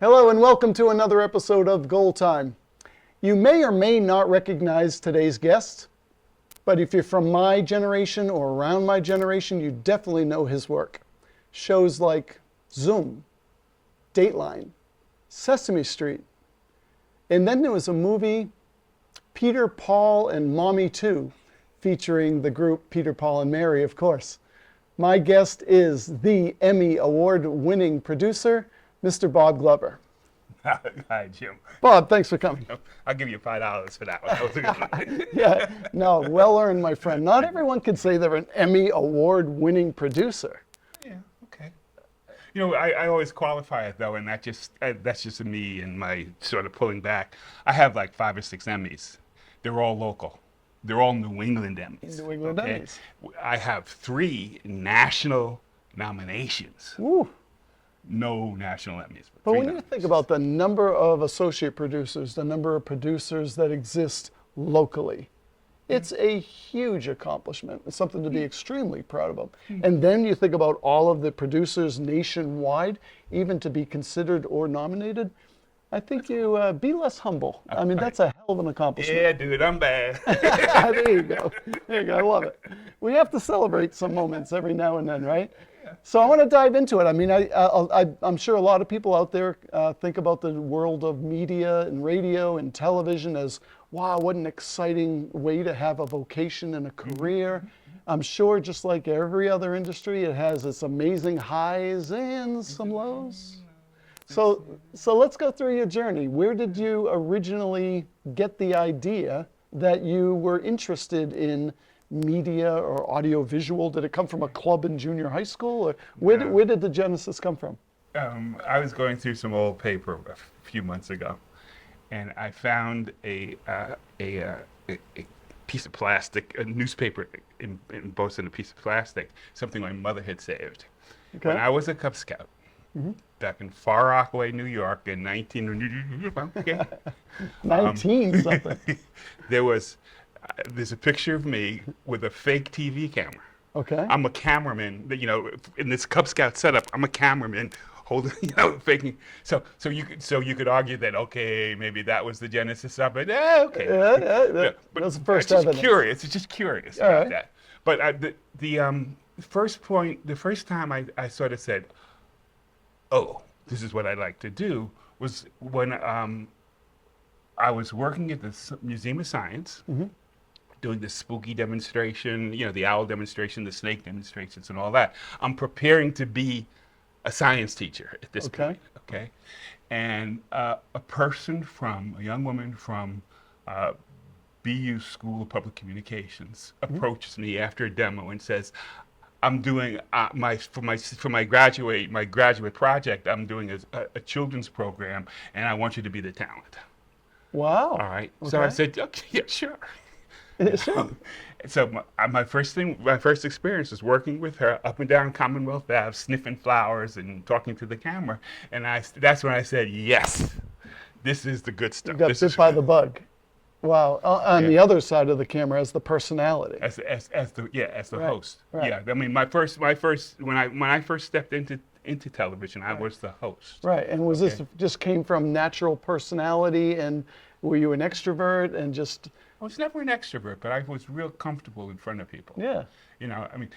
Hello and welcome to another episode of Goal Time. You may or may not recognize today's guest, but if you're from my generation or around my generation, you definitely know his work. Shows like Zoom, Dateline, Sesame Street, and then there was a movie, Peter, Paul, and Mommy Too, featuring the group Peter, Paul, and Mary, of course. My guest is the Emmy Award winning producer, Mr. Bob Glover. Hi, Jim. Bob, thanks for coming. I'll give you $5 for that one. That was a good one. Yeah, no, well earned, my friend. Not everyone can say they're an Emmy Award winning producer. Yeah, okay. You know, I always qualify it though, and that's just me and my sort of pulling back. I have like 5 or 6 Emmys. They're all local. They're all New England Emmys. New England Emmys. I have 3 national nominations. Ooh. No national Emmys. But when you think about the number of associate producers, the number of producers that exist locally, it's a huge accomplishment. It's something to be extremely proud of. And then you think about all of the producers nationwide, even to be considered or nominated, I think you be less humble. I mean, that's a hell of an accomplishment. Yeah, dude, I'm bad. There you go. There you go. I love it. We have to celebrate some moments every now and then, right? So I want to dive into it. I mean, I'm sure a lot of people out there think about the world of media and radio and television as, wow, what an exciting way to have a vocation and a career. I'm sure just like every other industry, it has its amazing highs and some lows. So let's go through your journey. Where did you originally get the idea that you were interested in media or audiovisual? Did it come from a club in junior high school, or where did the genesis come from? I was going through some old paper a few months ago, and I found a piece of plastic, a newspaper embossed in a piece of plastic, something my mother had saved. Okay. When I was a Cub Scout, back in Far Rockaway, New York, in 19 something. There's a picture of me with a fake TV camera. Okay. I'm a cameraman, you know, in this Cub Scout setup. I'm a cameraman holding, faking. So you could argue that, okay, maybe that was the genesis of it. Okay. Yeah, but that's the first evidence. It's just curious about that. But the first time I sort of said, oh, this is what I'd like to do, was when I was working at the Museum of Science. Doing the spooky demonstration, the owl demonstration, the snake demonstrations, and all that. I'm preparing to be a science teacher at this point, okay? And a young woman from BU School of Public Communications approaches me after a demo and says, I'm doing for my graduate project, I'm doing a children's program, and I want you to be the talent. Wow. All right. Okay. So I said, okay, yeah, sure. So my first experience was working with her up and down Commonwealth Ave, sniffing flowers and talking to the camera, and that's when I said, yes, this is the good stuff. You got bit by the bug. Wow. On the other side of the camera as the personality. As the host. Right. Yeah. I mean, when I first stepped into television, I was the host. Right. And was this just came from natural personality, and were you an extrovert and just? I was never an extrovert, but I was real comfortable in front of people. Yeah. I mean,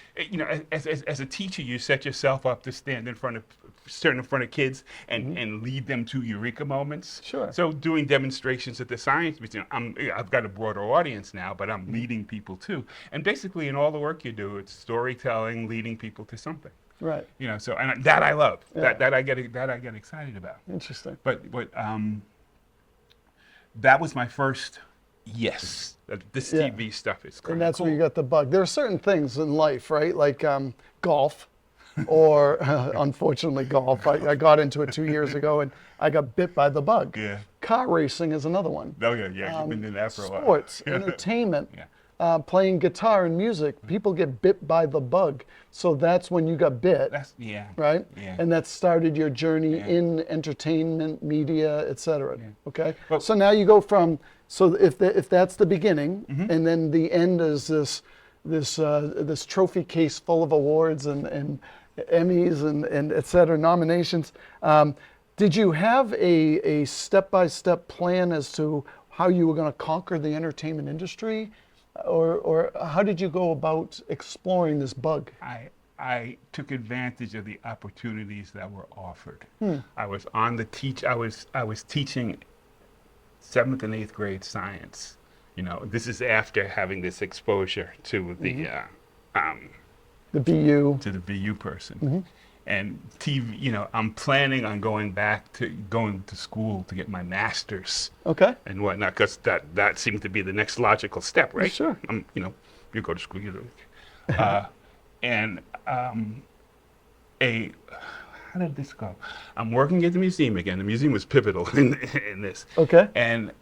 as a teacher, you set yourself up to stand in front of kids and lead them to eureka moments. Sure. So doing demonstrations at the Science Museum, I've got a broader audience now, but I'm leading people too. And basically, in all the work you do, it's storytelling, leading people to something. Right. So and that I love. Yeah. That I get excited about. Interesting. But that was my first. Yes, this TV stuff is cool. And that's where you got the bug. There are certain things in life, right? Like golf, or unfortunately golf. I got into it 2 years ago and I got bit by the bug. Yeah. Car racing is another one. Oh yeah. You've been in that for a while. Sports, entertainment, playing guitar and music. People get bit by the bug. So that's when you got bit. Right? Yeah. And that started your journey in entertainment, media, etc. Yeah. Okay. Well, so now you go from. So if that's the beginning, and then the end is this trophy case full of awards and Emmys and et cetera, nominations. Did you have a step-by-step plan as to how you were going to conquer the entertainment industry? Or how did you go about exploring this bug? I took advantage of the opportunities that were offered. I was on the I was teaching 7th and 8th grade science. You know, this is after having this exposure to the BU. to the BU person. And TV, you know, I'm planning on going to school to get my master's. Okay. And whatnot, because that seemed to be the next logical step, right? Sure. You know, you go to school, and how did this go? I'm working at the museum again. The museum was pivotal in this. Okay. And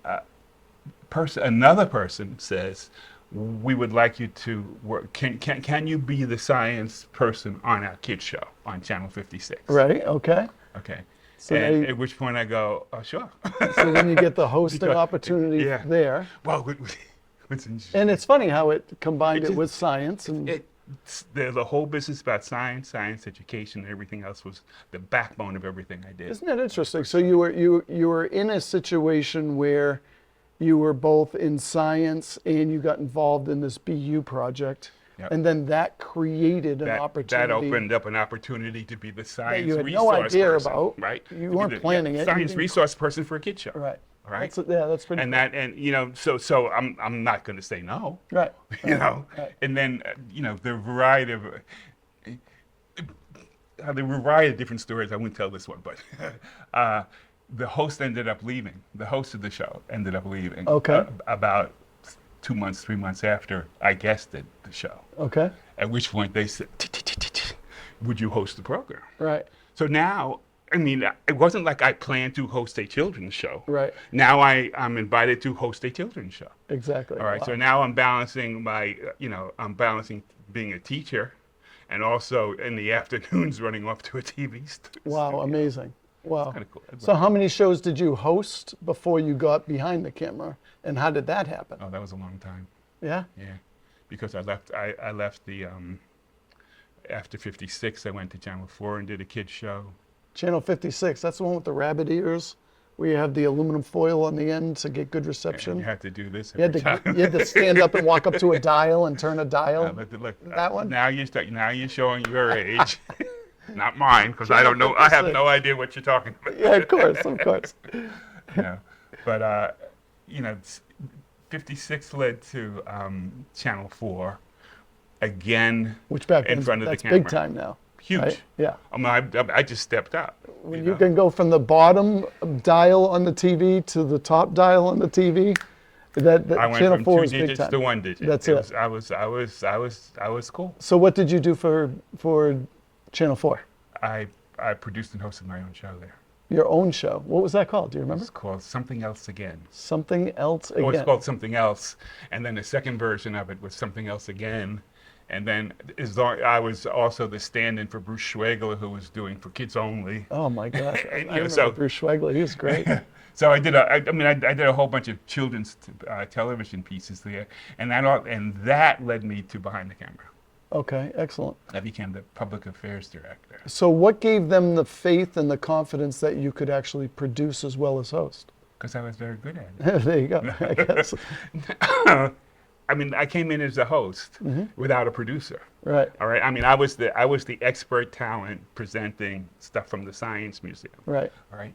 another person says, we would like you to work. Can you be the science person on our kids show on Channel 56? Right. Okay. Okay. So and at which point I go, oh, sure. So then you get the hosting opportunity there. Well, what's interesting. And it's funny how it combined it with science. And the whole business about science education, and everything else was the backbone of everything I did. Isn't that interesting? So you were in a situation where you were both in science and you got involved in this BU project. Yep. And then that created an opportunity. That opened up an opportunity to be the science you had resource no idea person, about. right? You weren't planning it. Science resource person for a kid show. Right. All right. That's pretty. And you know, so I'm not going to say no. Right. You know, Right. and then you know the variety of different stories. I won't tell this one, but the host ended up leaving. The host of the show ended up leaving. Okay. About 2 months, 3 months after I guested the show. Okay. At which point they said, would you host the program? Right. So now, I mean, it wasn't like I planned to host a children's show. Right. Now I'm invited to host a children's show. Exactly. All right. Wow. So now I'm balancing I'm balancing being a teacher and also in the afternoons running off to a TV studio. Wow. Amazing. Wow. Kind of cool. So how many shows did you host before you got behind the camera, and how did that happen? Oh, that was a long time. Yeah. Yeah, because I left the after 56. I went to Channel 4 and did a kids show. Channel 56. That's the one with the rabbit ears, where you have the aluminum foil on the end to get good reception. And you had to do this. You had to stand up and walk up to a dial and turn a dial. Look, that one. Now you're showing your age. Not mine, because I don't know. I have no idea what you're talking about. Yeah, of course. You know, but 56 led to Channel 4 again. Which back in then, front of the that's camera. big time now. Huge. Right? Yeah. I just stepped up. When you can go from the bottom dial on the TV to the top dial on the TV, that I went Channel from 4 2 is big digits time. to 1 digit. That's it. I was cool. So what did you do for Channel 4? I produced and hosted my own show there. Your own show. What was that called? Do you remember? It's called Something Else Again. Something Else Again. Oh, it's called Something Else, and then the second version of it was Something Else Again, and then I was also the stand-in for Bruce Schwegler, who was doing For Kids Only. Oh my gosh! I And, remember Bruce Schwegler. He was great. So I did a whole bunch of children's television pieces there, and that led me to Behind the Camera. Okay, excellent. I became the public affairs director. So what gave them the faith and the confidence that you could actually produce as well as host? Because I was very good at it. There you go. I guess. I mean, I came in as a host without a producer. Right. All right. I mean, I was the expert talent presenting stuff from the Science Museum. Right. All right.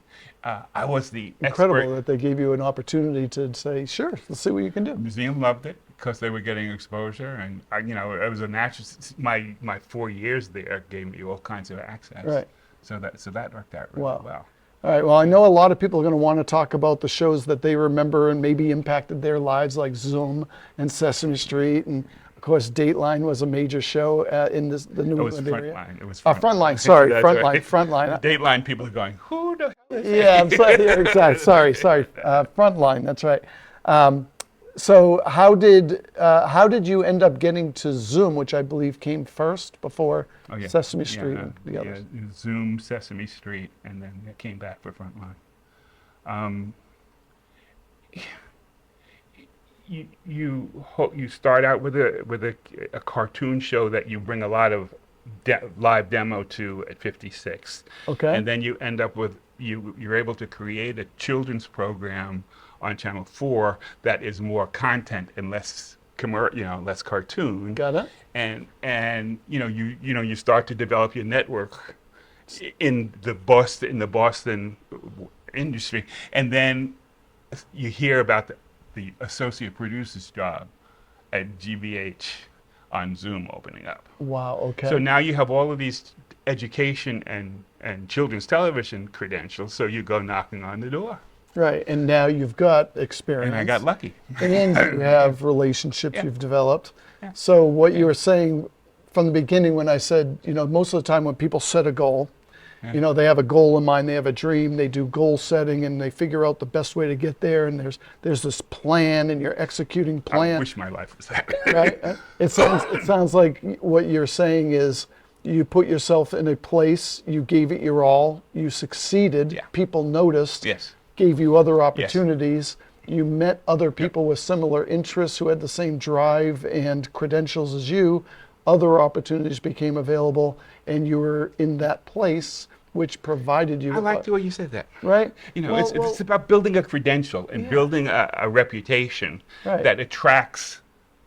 I was the Incredible that they gave you an opportunity to say, sure, let's see what you can do. The museum loved it because they were getting exposure, and it was a natural. My 4 years there gave me all kinds of access. Right. So that worked out really Wow. well. All right. Well, I know a lot of people are going to want to talk about the shows that they remember and maybe impacted their lives, like Zoom and Sesame Street, and of course, Dateline was a major show in the New England area. Frontline. It was Frontline. Sorry, That's Frontline. right. Frontline. Dateline people are going, who the hell is Yeah, I'm sorry. Yeah, exactly. Sorry. Frontline. That's right. So how did you end up getting to Zoom, which I believe came first before Sesame Street and the others? Yeah, Zoom, Sesame Street, and then it came back for Frontline. You start out with a cartoon show that you bring a lot of live demo to at 56. Okay. And then you end up with, you're able to create a children's program on Channel 4 that is more content and less less cartoon. Got it. And you start to develop your network in the Boston industry, and then you hear about the associate producer's job at GBH on Zoom opening up. Wow. Okay. So now you have all of these education and children's television credentials, so you go knocking on the door. Right. And now you've got experience. And I got lucky. And you have relationships Yeah. you've developed. Yeah. So what you were saying from the beginning when I said, most of the time when people set a goal, Yeah. they have a goal in mind, they have a dream, they do goal setting and they figure out the best way to get there, and there's this plan and you're executing plan. I wish my life was that. Right? It sounds like what you're saying is you put yourself in a place, you gave it your all, you succeeded, Yeah. people noticed, Yes. gave you other opportunities. You met other people with similar interests who had the same drive and credentials as you. Other opportunities became available, and you were in that place, which provided you. I like the way you said that. Right? It's about building a credential and building a reputation Right. that attracts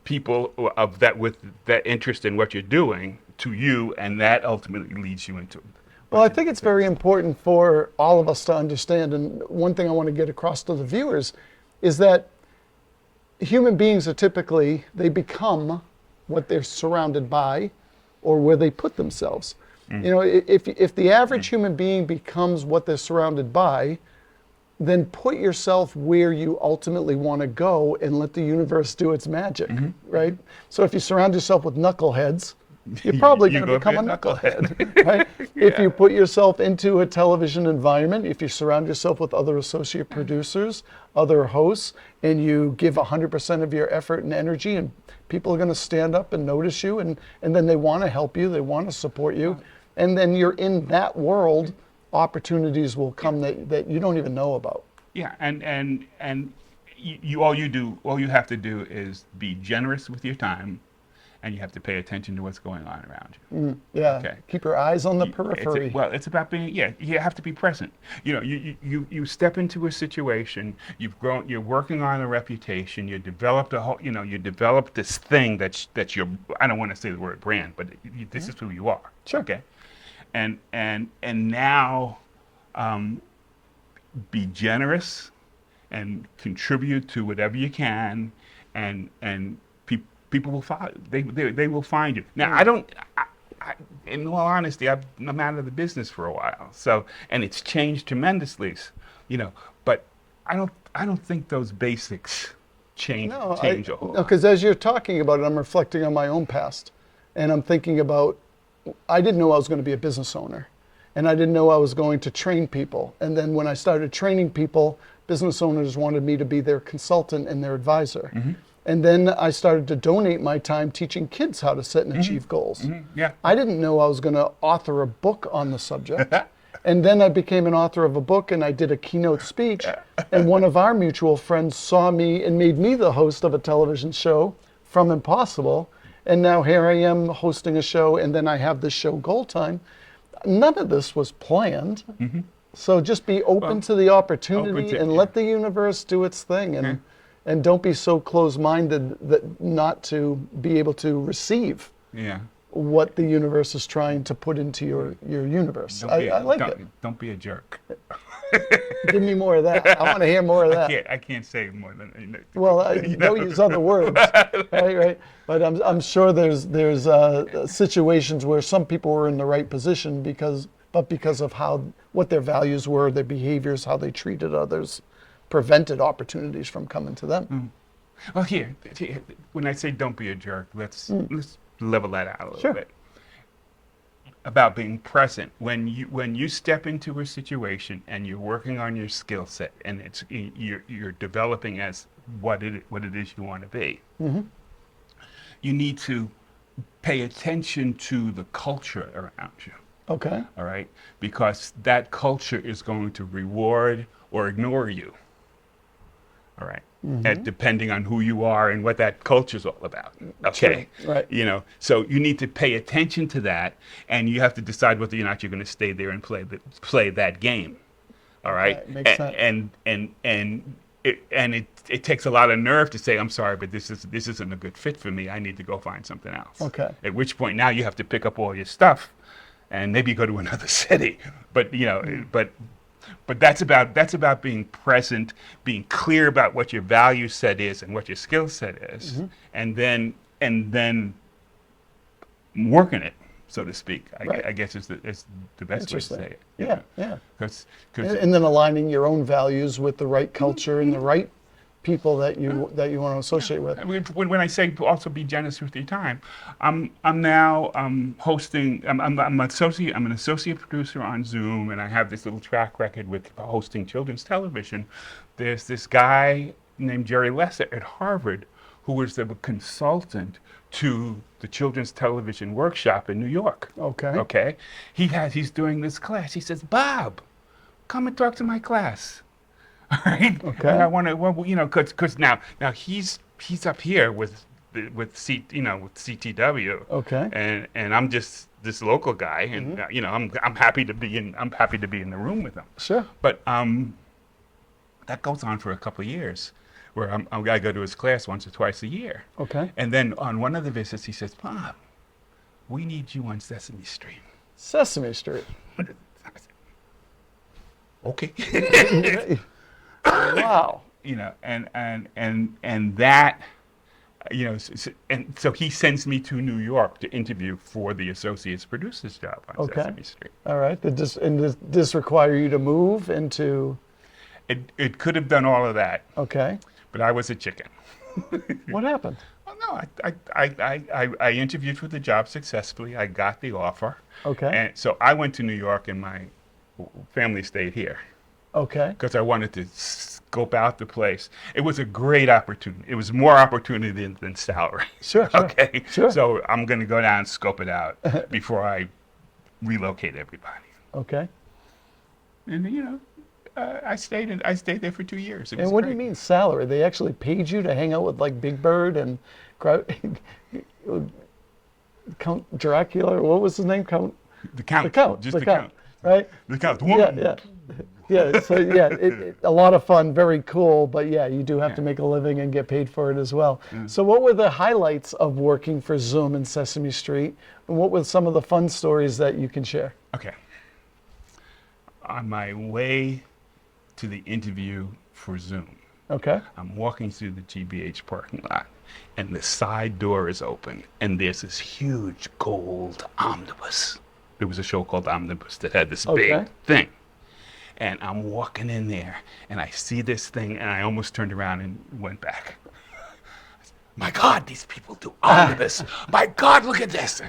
people of that with that interest in what you're doing to you, and that ultimately leads you into. Well, I think it's very important for all of us to understand, and one thing I want to get across to the viewers is that human beings are typically, they become what they're surrounded by or where they put themselves. If the average human being becomes what they're surrounded by, then put yourself where you ultimately want to go and let the universe do its magic, right? So if you surround yourself with knuckleheads, you're probably going to become a knucklehead, right? If you put yourself into a television environment, if you surround yourself with other associate producers, other hosts, and you give 100% of your effort and energy, and people are going to stand up and notice you, and then they want to help you, they want to support you, and then you're in that world, opportunities will come that you don't even know about. Yeah, and all you have to do is be generous with your time, and you have to pay attention to what's going on around you. Yeah. Okay. Keep your eyes on the periphery. It's about being, you have to be present. You step into a situation, you've grown, you're working on a reputation, you developed you developed this thing that's your, I don't want to say the word brand, but this is who you are. Sure. Okay. And now be generous and contribute to whatever you can, and people will find, they will find you. Now, in all honesty, I'm out of the business for a while, and it's changed tremendously, but I don't think those basics change a whole lot. Because as you're talking about it, I'm reflecting on my own past, and I'm thinking about, I didn't know I was going to be a business owner, and I didn't know I was going to train people. And then when I started training people, business owners wanted me to be their consultant and their advisor. And then I started to donate my time teaching kids how to set and achieve goals. Yeah. I didn't know I was going to author a book on the subject. And then I became an author of a book, and I did a keynote speech. And one of our mutual friends saw me and made me the host of a television show from Impossible. And now here I am hosting a show, and then I have this show, Goal Time. None of this was planned. So just be open to the opportunity and let the universe do its thing. And don't be so closed-minded that not to be able to receive what the universe is trying to put into your universe. I like it. Don't be a jerk. Give me more of that. I want to hear more of that. I can't say more than. Well, don't use other words, right? But I'm sure there's situations where some people were in the right position because of what their values were, their behaviors, how they treated others, prevented opportunities from coming to them. Well, here, when I say don't be a jerk, let's level that out a little bit. About being present. When you step into a situation and you're working on your skill set, and you're developing as what it is you want to be, you need to pay attention to the culture around you. Okay. All right? Because that culture is going to reward or ignore you. All right. And depending on who you are and what that culture's all about. Okay. Sure. Right. You know, so you need to pay attention to that, and you have to decide whether or not you're going to stay there and play that game. All right. Okay, makes sense. And it takes a lot of nerve to say, I'm sorry, but this isn't a good fit for me. I need to go find something else. Okay. At which point now you have to pick up all your stuff and maybe go to another city. But you know, but that's about being present, being clear about what your value set is and what your skill set is, and then working it, so to speak. Right. I guess is the best way to say it. Yeah, yeah. Because And then aligning your own values with the right culture and the right people that you want to associate with. I mean, when I say also be generous with your time, I'm now hosting. I'm an associate producer on Zoom, and I have this little track record with hosting children's television. There's this guy named Jerry Lesser at Harvard, who was the consultant to the Children's Television Workshop in New York. Okay. Okay. He's doing this class. He says, Bob, come and talk to my class. All right. Okay. And I want to, well, you know, because now he's up here with CTW. Okay. And I'm just this local guy, and you know, I'm happy to be in the room with him. Sure. But that goes on for a couple of years, where I go to his class once or twice a year. Okay. And then on one of the visits, he says, Bob, we need you on Sesame Street. Sesame Street. Okay. Wow. You know, and that, you know, and so he sends me to New York to interview for the associate's producer's job on Sesame Street. All right. Does this require you to move into? It could have done all of that. Okay. But I was a chicken. What happened? Well, no, I interviewed for the job successfully. I got the offer. Okay. And so I went to New York, and my family stayed here. Okay. Because I wanted to scope out the place. It was a great opportunity. It was more opportunity than salary. Sure. Okay. Sure. So I'm going to go down and scope it out before I relocate everybody. Okay. And you know, I stayed there for 2 years. It was And what do great. you mean salary? They actually paid you to hang out with like Big Bird and Count Dracula? What was his name? Count. The Count. The Count. Just the the Count. Count. Right. The Count. The Yeah. woman. Yeah. Yeah. So yeah, a lot of fun, very cool. But yeah, you do have to make a living and get paid for it as well. So what were the highlights of working for Zoom and Sesame Street? And what were some of the fun stories that you can share? Okay. On my way to the interview for Zoom, Okay. I'm walking through the GBH parking lot, and the side door is open, and there's this huge gold omnibus. There was a show called Omnibus that had this big thing. And I'm walking in there, and I see this thing, and I almost turned around and went back. My God, these people do omnibus. My God, look at this.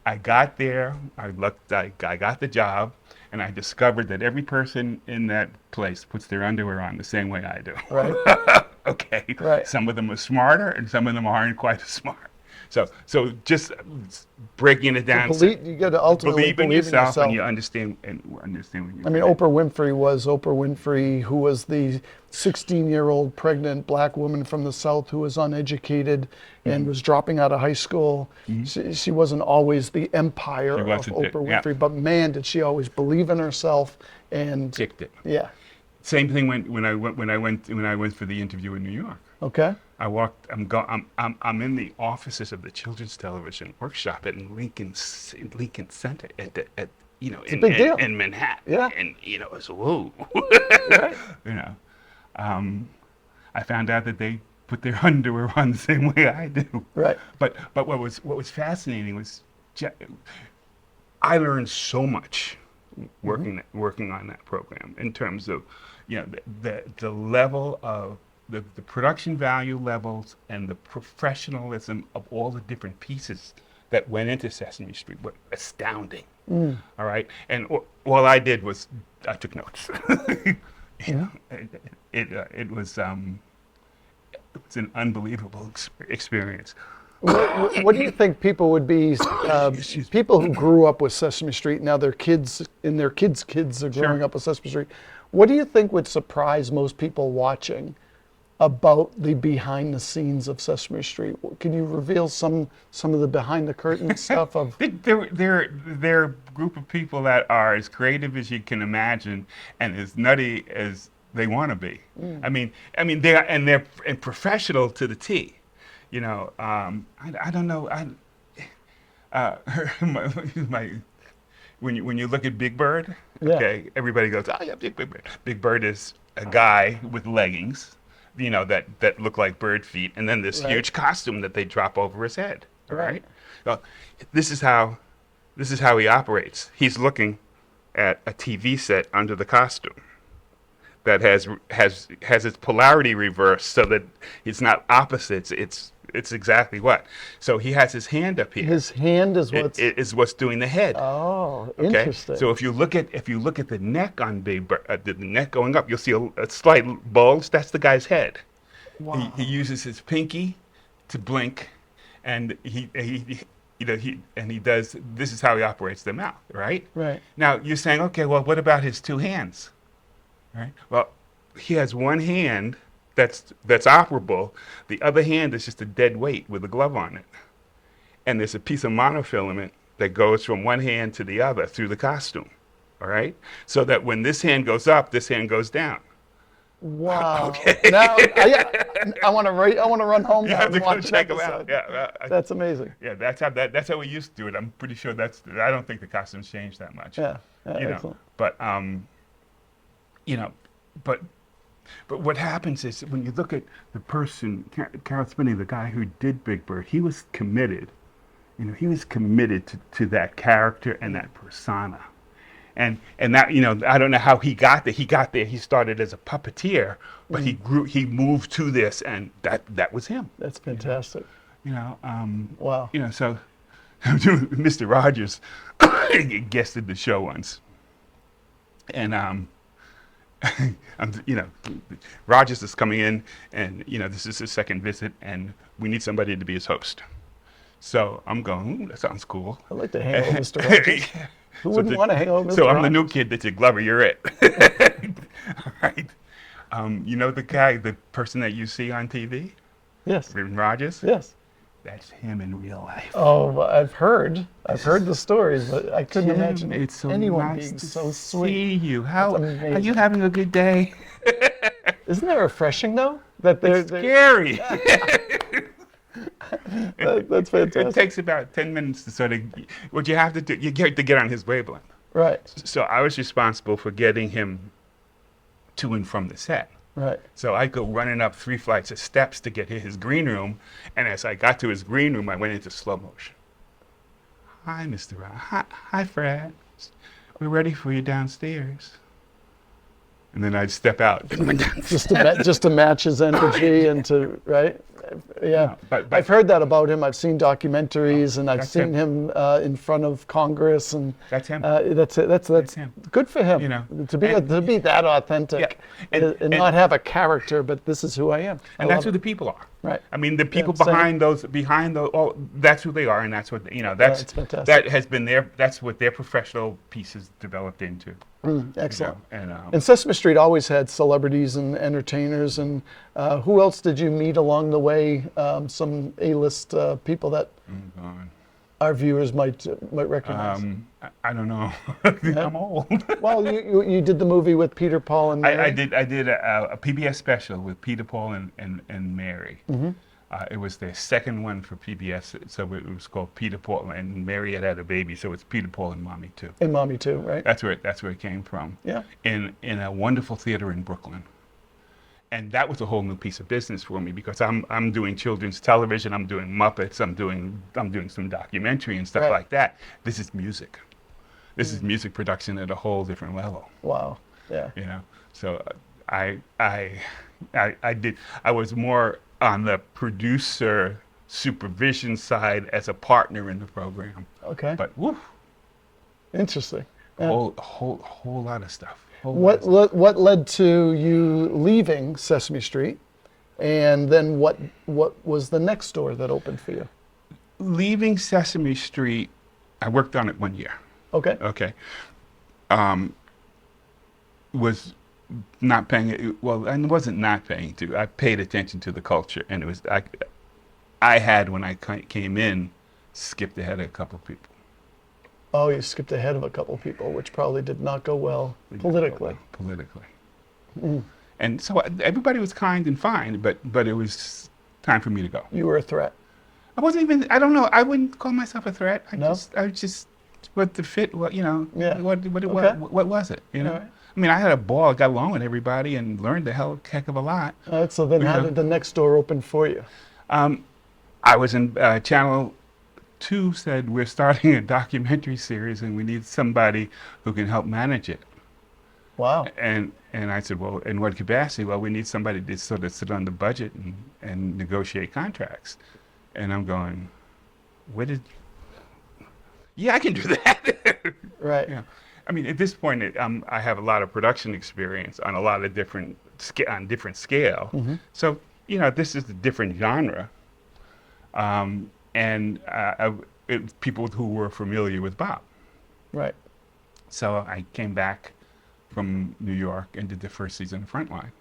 I got there, I got the job, and I discovered that every person in that place puts their underwear on the same way I do. Right. Okay. Right. Some of them are smarter, and some of them aren't quite as smart. So just breaking it down. You got to ultimately believe in yourself, and you understand what you're I mean, Oprah Winfrey, who was the 16-year-old pregnant black woman from the South who was uneducated and was dropping out of high school. She wasn't always the empire of Oprah Winfrey, but man, did she always believe in herself and kicked it. Yeah. Same thing when I went for the interview in New York. Okay. I'm in the offices of the Children's Television Workshop in Lincoln Center in Manhattan. Yeah. And you know, it's whoa. Right. You know, I found out that they put their underwear on the same way I do. Right. But what was fascinating was I learned so much working on that program in terms of, you know, the level of the production value levels and the professionalism of all the different pieces that went into Sesame Street were astounding. All right, and all I did was I took notes. Yeah. It was an unbelievable experience. What do you think people would be, people who grew up with Sesame Street, now their kids and their kids' kids are growing up with Sesame Street, what do you think would surprise most people watching about the behind the scenes of Sesame Street? Can you reveal some of the behind the curtain stuff of? They're a group of people that are as creative as you can imagine and as nutty as they want to be. They're professional to the T. You know, I don't know. When you look at Big Bird, Yeah. okay, everybody goes, oh yeah, Big Bird. Big Bird is a guy with leggings, you know, that look like bird feet, and then this Right. huge costume that they drop over his head. All Right. right. Well, this is how he operates. He's looking at a TV set under the costume that has its polarity reversed so that it's not opposites. It's exactly what. So he has his hand up here. His hand is what's. It is what's doing the head. Oh, Okay. interesting. So if you look at the neck on Big Bird, the neck going up, you'll see a slight bulge. That's the guy's head. Wow. He uses his pinky to blink, and he does. This is how he operates the mouth, right? Right. Now you're saying, okay, well, what about his two hands? Right. Well, he has one hand that's operable. The other hand is just a dead weight with a glove on it, and there's a piece of monofilament that goes from one hand to the other through the costume. All right. So that when this hand goes up, this hand goes down. Wow. Okay. Now I want to run home You now have to and go watch check that them out. episode. Yeah. That's amazing. Yeah, that's how we used to do it. I'm pretty sure I don't think the costumes changed that much. Yeah. You know, Excellent. but but what happens is when you look at the person, Carol Spinney, the guy who did Big Bird, he was committed. You know, he was committed to that character and that persona. And that, you know, I don't know how he got there. He started as a puppeteer, but he moved to this, and that was him. That's fantastic. You know, Wow. you know, so Mr. Rogers guested the show once. And you know, Rogers is coming in, and you know, this is his second visit, and we need somebody to be his host. So I'm going, ooh, that sounds cool. I'd like to hang out with Mr. Rogers. Who wouldn't want to hang out with Mr. So I'm Rogers? the new kid that said, Glover, you're it. All right. You know the person that you see on TV, Yes. Rogers? Yes. That's him in real life. Oh, I've heard the stories, but I couldn't Tim, imagine it's so anyone nice being to so sweet. see you. How That's are amazing. you having a good day? Isn't that refreshing though? That they're Scary. that's fantastic. It takes about 10 minutes to sort of, what you have to do, you get to get on his wavelength. Right. So I was responsible for getting him to and from the set. Right. So I go running up 3 flights of steps to get to his green room, and as I got to his green room, I went into slow motion. Hi, Mr. Rogers. Hi, Fred. We're ready for you downstairs. And then I'd step out. Just to match his energy and to right. Yeah. But I've heard that about him. I've seen documentaries and I've That's seen him in front of Congress and That's him. That's it. That's him. good for him. You know, to be that authentic Yeah. and not have a character, but this is who I am. And that's who the people are. Right. I mean, the people same. behind those, oh, that's who they are, and that's what, you know, it's fantastic. that has been that's what their professional pieces developed into. Excellent. You know, And Sesame Street always had celebrities and entertainers. And who else did you meet along the way? Some A-list people that our viewers might recognize. I don't know. I'm old. Well, you did the movie with Peter, Paul, and Mary. I did a PBS special with Peter, Paul, and Mary. Mm-hmm. It was their second one for PBS, so it was called Peter, Paul, and Mary had a baby, so it's Peter, Paul, and Mommy too. And Mommy too, right? That's where it came from. Yeah. In a wonderful theater in Brooklyn. And that was a whole new piece of business for me because I'm doing children's television, I'm doing Muppets, I'm doing some documentary and stuff Right. like that. This is music. This is music production at a whole different level. Wow. Yeah. You know. So I was more on the producer supervision side as a partner in the program. Okay. But woof, Interesting. Yeah. whole lot of stuff. What led to you leaving Sesame Street, and then what was the next store that opened for you? Leaving Sesame Street, I worked on it 1 year. Okay. Okay. Was not paying, well, I wasn't not paying to. I paid attention to the culture, and it was, I had, when I came in, skipped ahead of a couple of people. Oh, you skipped ahead of a couple people, which probably did not go well politically. And so everybody was kind and fine, but it was time for me to go. You were a threat. I wasn't even, I don't know, I wouldn't call myself a threat. I No? just, what the fit, what, you know, Yeah. what Okay. what was it, you know? All right. I mean, I had a ball, I got along with everybody and learned a heck of a lot. All right, so then how did the next door open for you? I was in Channel 2 said, we're starting a documentary series and we need somebody who can help manage it. Wow. And I said, well, in what capacity? Well, we need somebody to sort of sit on the budget and negotiate contracts. And I'm going, yeah, I can do that. Right. Yeah. I mean, at this point, I have a lot of production experience on a lot of different scale. Mm-hmm. So, you know, this is a different genre. People who were familiar with Bob. Right. So I came back from New York and did the first season of Frontline.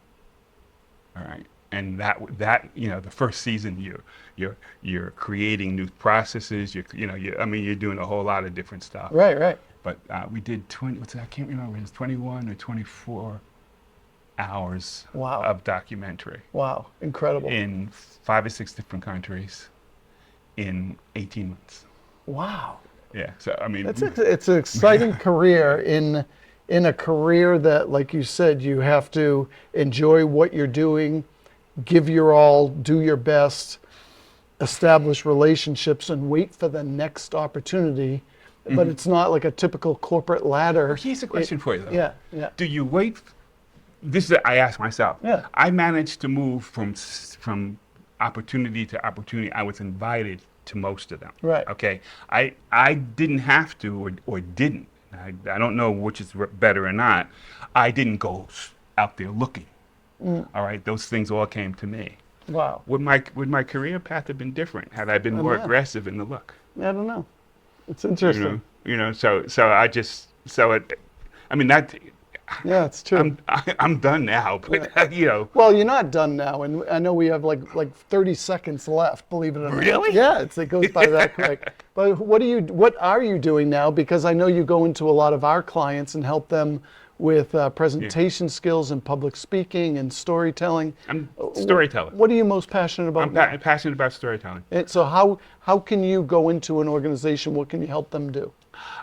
All right. And that you know, the first season you're creating new processes. You're doing a whole lot of different stuff. Right. Right. But we did I can't remember, it was 21 or 24 hours Wow. of documentary Wow. Incredible. in 5 or 6 different countries in 18 months. Wow. Yeah. So I mean, It's an exciting career in a career that, like you said, you have to enjoy what you're doing, give your all, do your best, establish relationships, and wait for the next opportunity. But it's not like a typical corporate ladder. here's a question for you though. Yeah, yeah. Do you wait? This is I asked myself. Yeah. I managed to move from opportunity to opportunity. I was invited to most of them. Right. Okay. I didn't have to or didn't. I don't know which is better or not. I didn't go out there looking. All right. Those things all came to me. Wow. Would my career path have been different had I been more aggressive in the look? I don't know. It's interesting. Yeah, it's true. I'm done now, but you know. Well, you're not done now, and I know we have like 30 seconds left. Believe it or not. Really? Yeah, it goes by that quick. But what are you doing now? Because I know you go into a lot of our clients and help them with presentation skills and public speaking and storytelling. I'm storyteller. What are you most passionate about? I'm passionate about storytelling. And so how can you go into an organization? What can you help them do?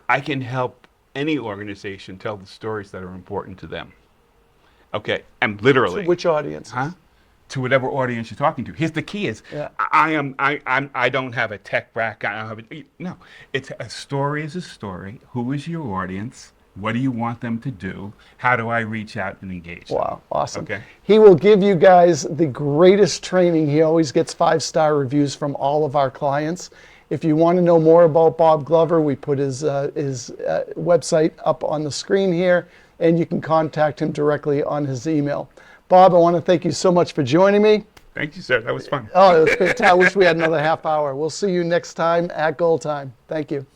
I can help any organization tell the stories that are important to them. Okay, and literally. To which audience? Huh? To whatever audience you're talking to. Here's the key: is Yeah. I don't have a tech background. No, it's a story is a story. Who is your audience? What do you want them to do? How do I reach out and engage them? Wow, awesome. Okay. He will give you guys the greatest training. He always gets 5-star reviews from all of our clients. If you want to know more about Bob Glover, we put his website up on the screen here, and you can contact him directly on his email. Bob, I want to thank you so much for joining me. Thank you, sir. That was fun. Oh, it was fantastic. I wish we had another half hour. We'll see you next time at Goal Time. Thank you.